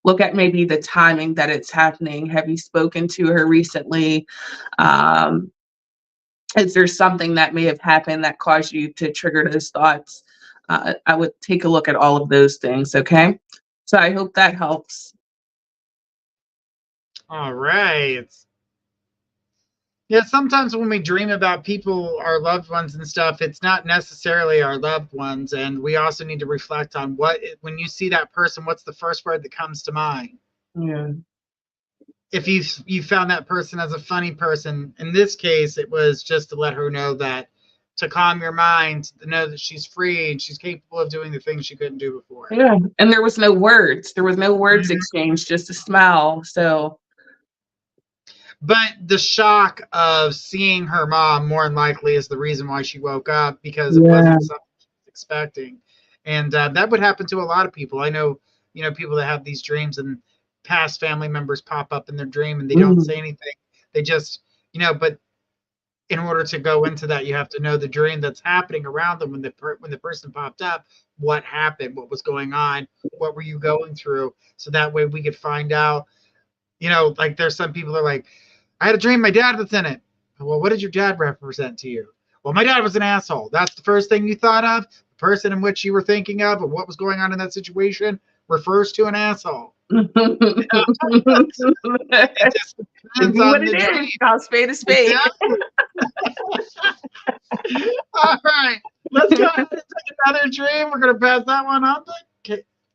look at maybe the timing that it's happening. Have you spoken to her recently? Is there something that may have happened that caused you to trigger those thoughts? I would take a look at all of those things, okay? So I hope that helps. All right. Yeah, sometimes when we dream about people, our loved ones and stuff, it's not necessarily our loved ones. And we also need to reflect on when you see that person, what's the first word that comes to mind? Yeah. If you found that person as a funny person, in this case, it was just to let her know that, to calm your mind, to know that she's free and she's capable of doing the things she couldn't do before. Yeah, and there was no words. There was no words exchanged, just a smile. So. But the shock of seeing her mom more than likely is the reason why she woke up, because it wasn't something she was expecting. And that would happen to a lot of people. I know, people that have these dreams and past family members pop up in their dream and they don't say anything. They just, but in order to go into that, you have to know the dream that's happening around them when the person popped up. What happened? What was going on? What were you going through? So that way we could find out. Like there's some people that are like, I had a dream my dad was in it. Well, what did your dad represent to you? Well, my dad was an asshole. That's the first thing you thought of. The person in which you were thinking of and what was going on in that situation refers to an asshole. It just depends on the dream. I'll spade a spade. All right. Let's go ahead and take another dream. We're going to pass that one on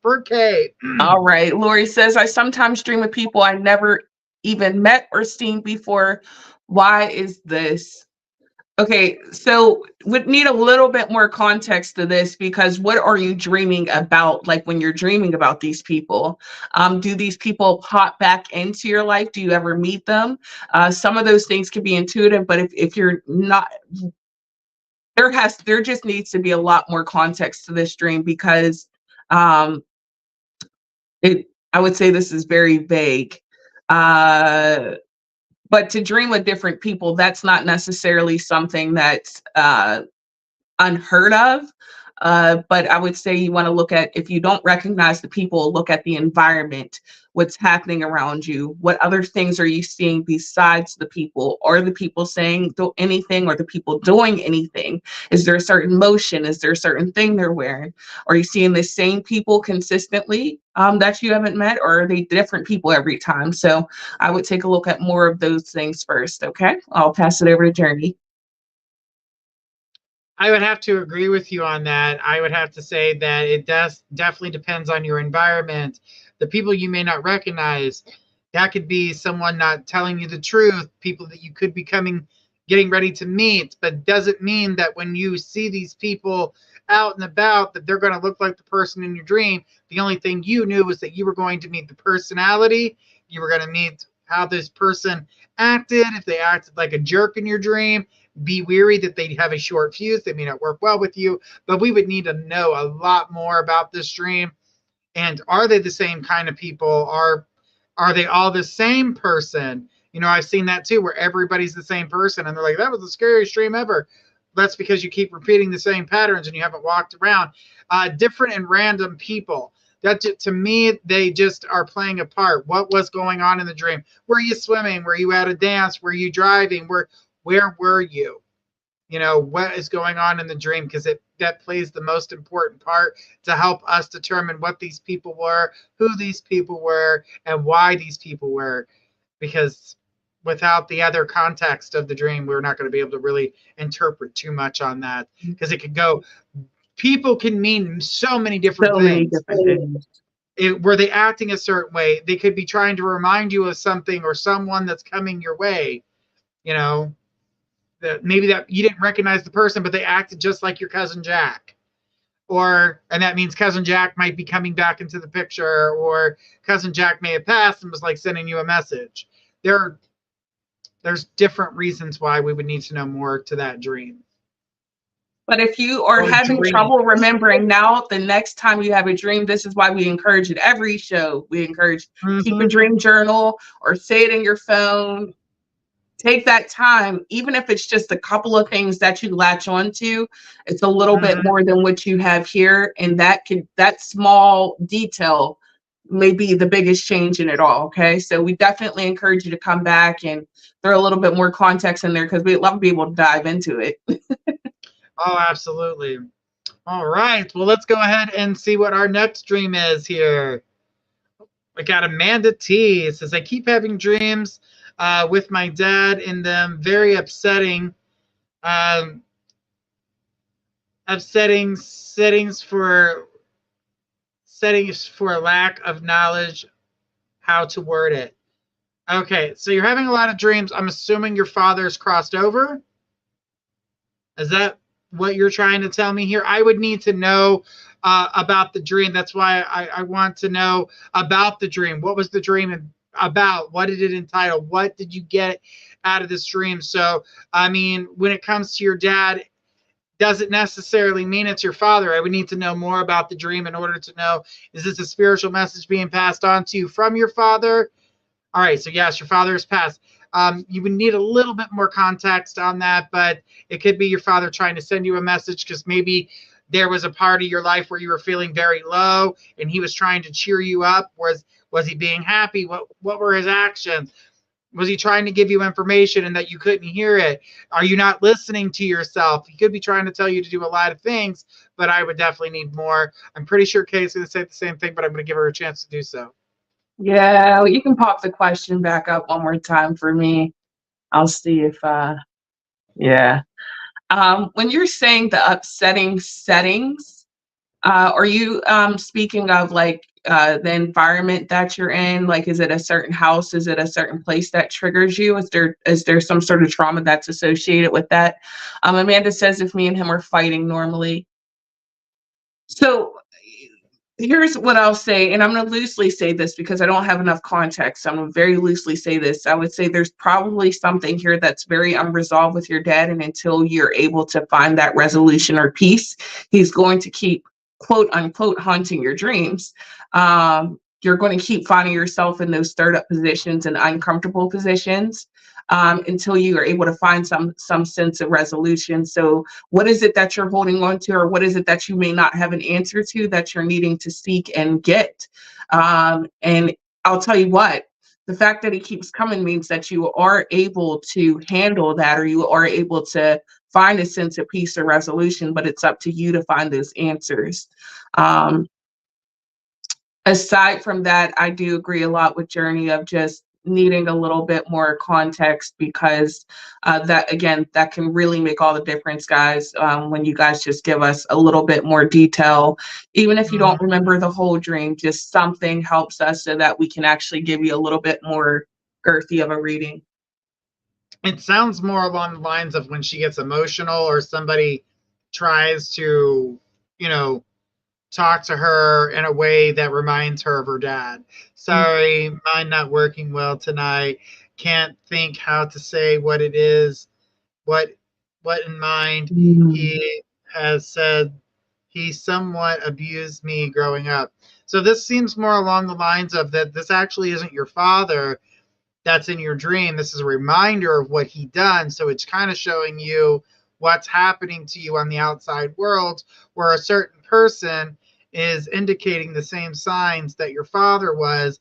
for Kate. All right. Lori says, I sometimes dream of people I never even met or seen before. Why is this? Okay, so would need a little bit more context to this, because what are you dreaming about? Like when you're dreaming about these people, do these people pop back into your life? Do you ever meet them? Some of those things can be intuitive, but if you're not, there just needs to be a lot more context to this dream, because I would say this is very vague. But to dream with different people, that's not necessarily something that's unheard of. But I would say you want to look at, if you don't recognize the people, look at the environment, what's happening around you. What other things are you seeing besides the people? Are the people saying anything, or the people doing anything? Is there a certain motion? Is there a certain thing they're wearing? Are you seeing the same people consistently that you haven't met, or are they different people every time? So I would take a look at more of those things first. Okay, I'll pass it over to Journey. I would have to agree with you on that. I would have to say that it does definitely depends on your environment. The people you may not recognize, that could be someone not telling you the truth, people that you could be getting ready to meet, but doesn't mean that when you see these people out and about that they're going to look like the person in your dream. The only thing you knew was that you were going to meet the personality, you were going to meet how this person acted, if they acted like a jerk in your dream, be weary that they have a short fuse, they may not work well with you, but we would need to know a lot more about this dream. And are they the same kind of people? Are they all the same person? You know, I've seen that too, where everybody's the same person, and they're like, "That was the scariest dream ever." That's because you keep repeating the same patterns and you haven't walked around. Different and random people. That to me, they just are playing a part. What was going on in the dream? Were you swimming? Were you at a dance? Were you driving? Where were you? You know, what is going on in the dream, because it that plays the most important part to help us determine what these people were, who these people were, and why these people were. Because without the other context of the dream, we're not going to be able to really interpret too much on that, because it could go, people can mean so many different So many things. different things. Were they acting a certain way? They could be trying to remind you of something or someone that's coming your way. You know, that maybe that you didn't recognize the person, but they acted just like your cousin Jack. Or, and that means cousin Jack might be coming back into the picture, or cousin Jack may have passed and was like sending you a message. There's different reasons why we would need to know more to that dream. But if you are having trouble remembering now, the next time you have a dream, this is why we encourage it every show. We encourage keep a dream journal or say it in your phone. Take that time, even if it's just a couple of things that you latch onto. It's a little bit more than what you have here, and that small detail may be the biggest change in it all. Okay, so we definitely encourage you to come back and throw a little bit more context in there, because we'd love to be able to dive into it. Oh, absolutely. All right, well, let's go ahead and see what our next dream is here. I got Amanda T. It says, I keep having dreams with my dad in them, very upsetting. Upsetting settings for lack of knowledge how to word it. Okay, so you're having a lot of dreams. I'm assuming your father's crossed over. Is that what you're trying to tell me here? I would need to know about the dream. That's why I want to know about the dream. What was the dream about? What did it entitle? What did you get out of this dream? So, I mean, when it comes to your dad, doesn't necessarily mean it's your father. I would need to know more about the dream in order to know, is this a spiritual message being passed on to you from your father? All right, so yes, your father has passed. You would need a little bit more context on that, but it could be your father trying to send you a message, because maybe there was a part of your life where you were feeling very low and he was trying to cheer you up. Was he being happy? What were his actions? Was he trying to give you information and that you couldn't hear it? Are you not listening to yourself? He could be trying to tell you to do a lot of things, but I would definitely need more. I'm pretty sure Kay's going to say the same thing, but I'm going to give her a chance to do so. Yeah, you can pop the question back up one more time for me. I'll see if yeah. When you're saying the upsetting settings, are you speaking of like the environment that you're in? Like, is it a certain house? Is it a certain place that triggers you? Is there some sort of trauma that's associated with that? Amanda says if me and him are fighting normally. So here's what I'll say, and I'm going to loosely say this because I don't have enough context. So I'm going to very loosely say this. I would say there's probably something here that's very unresolved with your dad, and until you're able to find that resolution or peace, he's going to keep, quote unquote, haunting your dreams. You're going to keep finding yourself in those stirred up positions and uncomfortable positions until you are able to find some sense of resolution. So what is it that you're holding on to, or what is it that you may not have an answer to that you're needing to seek and get? And I'll tell you what, the fact that it keeps coming means that you are able to handle that, or you are able to find a sense of peace or resolution, but it's up to you to find those answers. Aside from that, I do agree a lot with Journey of just needing a little bit more context, because that, again, that can really make all the difference, guys, when you guys just give us a little bit more detail. Even if you don't remember the whole dream, just something helps us so that we can actually give you a little bit more girthy of a reading. It sounds more along the lines of when she gets emotional or somebody tries to, talk to her in a way that reminds her of her dad. Sorry, mine not working well tonight. Can't think how to say what it is, what in mind. He has said he somewhat abused me growing up. So this seems more along the lines of that this actually isn't your father that's in your dream. This is a reminder of what he done. So it's kind of showing you what's happening to you on the outside world, where a certain person is indicating the same signs that your father was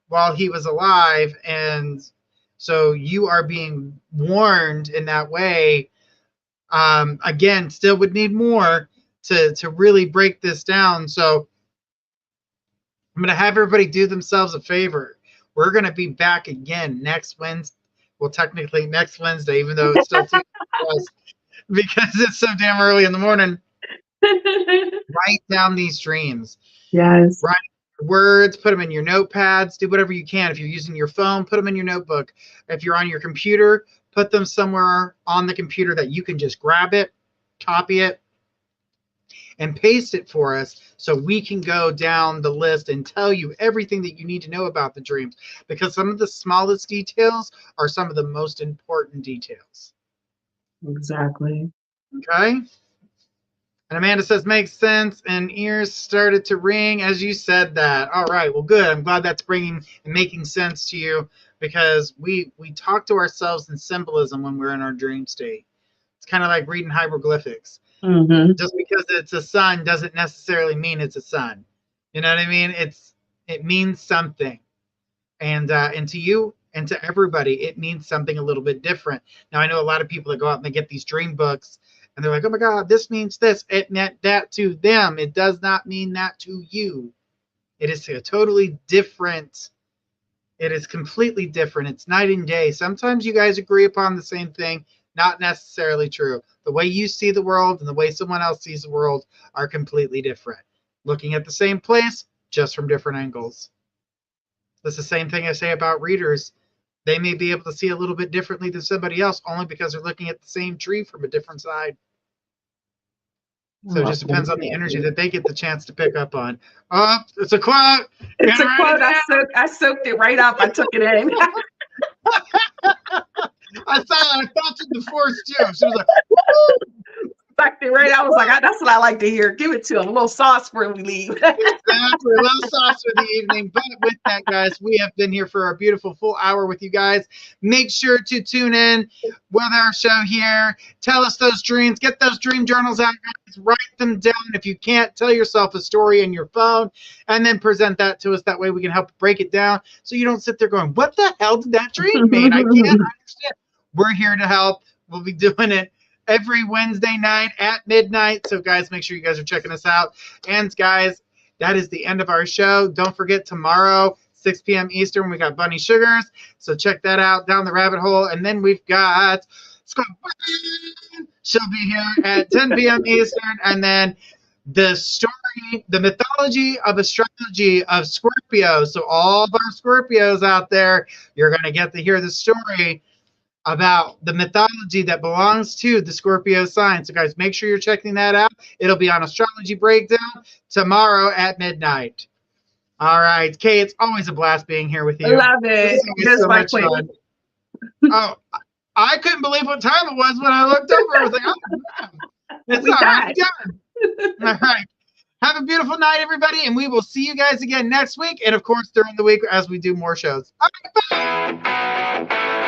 while he was alive. And so you are being warned in that way. Again, still would need more to really break this down. So I'm going to have everybody do themselves a favor. We're going to be back again next Wednesday. Well, technically next Wednesday, even though it's still 2 us because it's so damn early in the morning. Write down these dreams. Yes. Write words, put them in your notepads, do whatever you can. If you're using your phone, put them in your notebook. If you're on your computer, put them somewhere on the computer that you can just grab it, copy it, and paste it for us so we can go down the list and tell you everything that you need to know about the dreams, because some of the smallest details are some of the most important details. Exactly. Okay. And Amanda says, makes sense. And ears started to ring as you said that. All right. Well, good. I'm glad that's bringing and making sense to you, because we talk to ourselves in symbolism when we're in our dream state. It's kind of like reading hieroglyphics. Just because it's a sun doesn't necessarily mean it's a sun. You know what I mean? It means something. And to you and to everybody, it means something a little bit different. Now, I know a lot of people that go out and they get these dream books and they're like, oh my God, this means this. It meant that to them. It does not mean that to you. It is a totally different. It is completely different. It's night and day. Sometimes you guys agree upon the same thing. Not necessarily true. The way you see the world and the way someone else sees the world are completely different. Looking at the same place, just from different angles. That's the same thing I say about readers. They may be able to see a little bit differently than somebody else only because they're looking at the same tree from a different side. So it just depends on the energy that they get the chance to pick up on. Oh, it's a quote. It's a quote. I soaked it right up. I took it in. I saw it. I felt it in the force too. She was like, woo! Sucked it right. I was like, that's what I like to hear. Give it to them. A little sauce before we leave. Exactly. A little sauce for the evening. But with that, guys, we have been here for a beautiful full hour with you guys. Make sure to tune in with our show here. Tell us those dreams. Get those dream journals out, guys. Write them down. If you can't, tell yourself a story in your phone and then present that to us. That way we can help break it down so you don't sit there going, what the hell did that dream mean? I can't understand. We're here to help. We'll be doing it every Wednesday night at midnight. So, guys, make sure you guys are checking us out. And, guys, that is the end of our show. Don't forget, tomorrow, 6 p.m. Eastern, we got Bunny Sugars. So check that out, Down the Rabbit Hole. And then we've got she'll be here at 10 p.m. Eastern. And then the story, the mythology of astrology of Scorpio. So all of our Scorpios out there, you're going to get to hear the story about the mythology that belongs to the Scorpio sign. So, guys, make sure you're checking that out. It'll be on Astrology Breakdown tomorrow at midnight. All right, Kay, it's always a blast being here with you. I love it. It's so much fun. Oh, I couldn't believe what time it was when I looked over. I was like, oh, it's already done. All right. Have a beautiful night, everybody, and we will see you guys again next week, and, of course, during the week as we do more shows. All right, bye.